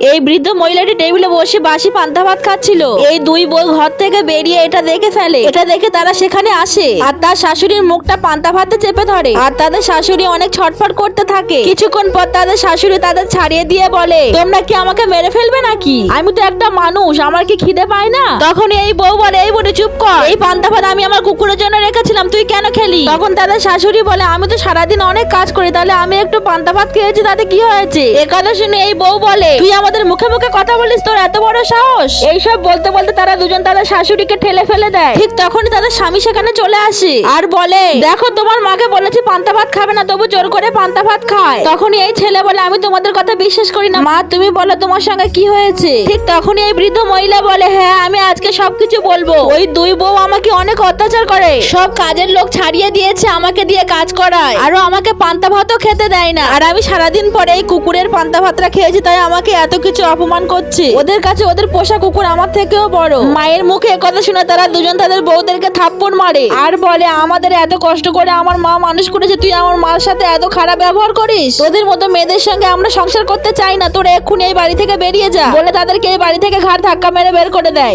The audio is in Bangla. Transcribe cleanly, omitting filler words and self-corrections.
এই বৃদ্ধ মহিলাটি টেবিলে বসে বাসি পান্তা ভাত খাচ্ছিল। এই দুই বউ ঘর থেকে বেরিয়ে এটা দেখে ফেলে। এটা দেখে তারা সেখানে আসে আর তার শাশুড়ির মুখটা পান্তা ভাতে চেপে ধরে আর তাদের শাশুড়ি অনেক ছটফট করতে থাকে। কিছুক্ষণ পর তাদের শাশুড়ি তাদের ছাড়িয়ে দিয়ে বলে, তোমরা কি আমাকে মেরে ফেলবে নাকি? আমি তো একটা মানুষ, আমার কি খিদে পায় না? তখন এই বউ বলে, এই বলে চুপ কর, এই পান্তা ভাত আমি আমার কুকুরের জন্য রেখেছিলাম, তুই কেন খেলি? তখন তাদের শাশুড়ি বলে, আমি তো সারাদিন অনেক কাজ করি, তাহলে আমি একটু পান্তা ভাত খেয়েছি, তাতে কি হয়েছে? এ কথা শুনে এই বউ বলে, তুই আমাদের মুখে মুখে কথা বলিস, তোর এত বড় সাহস? এইসব বলতে বলতে তারা দুজন তাদের শাশুড়িকে ঠেলে ফেলে দেয়। ঠিক তখনই তাদের স্বামী সেখানে চলে আসে আর বলে, দেখো তোমার মাকে বলেছি পান্তা ভাত খাবে না, তবু জোর করে পান্তা ভাত খায়। তখনই এই ছেলে বলে, আমি তোমাদের কথা বিশ্বাস করি না, মা তুমি বলো তোমার সঙ্গে কি হয়েছে? ঠিক তখনই এই বৃদ্ধ মহিলা বলে, হ্যাঁ আমি আজকে সবকিছু বলবো। ওই দুই বউ আমাকে অনেক অত্যাচার করে, সব কাজের লোক ছাড়িয়ে দিয়েছে, আমাকে দিয়ে কাজ করায়, আরো আমাকে পান্তা ভাতও খেতে দেয় না। আর আমি সারাদিন পরে এই কুকুরের পান্তা ভাতটা খেয়েছি, তাই আমাকে এত কিছু অপমান করছে। ওদের কাছে ওদের পোষা কুকুর আমার থেকেও বড়। মায়ের মুখে একথা শুনে তারা দুজন তাদের বউদেরকে থাপ্পড় মারে আর বলে, আমাদের এত কষ্ট করে আমার মা মানুষ করেছে, তুই আমার মার সাথে এত খারাপ ব্যবহার করিস? তোদের মতো মেয়েদের সঙ্গে আমরা সংসার করতে চাই না, তোরা এক্ষুনি এই বাড়ি থেকে বেরিয়ে যা বলে তাদেরকে এই বাড়ি থেকে ঘাড় ধাক্কা মেরে বের করে দেয়।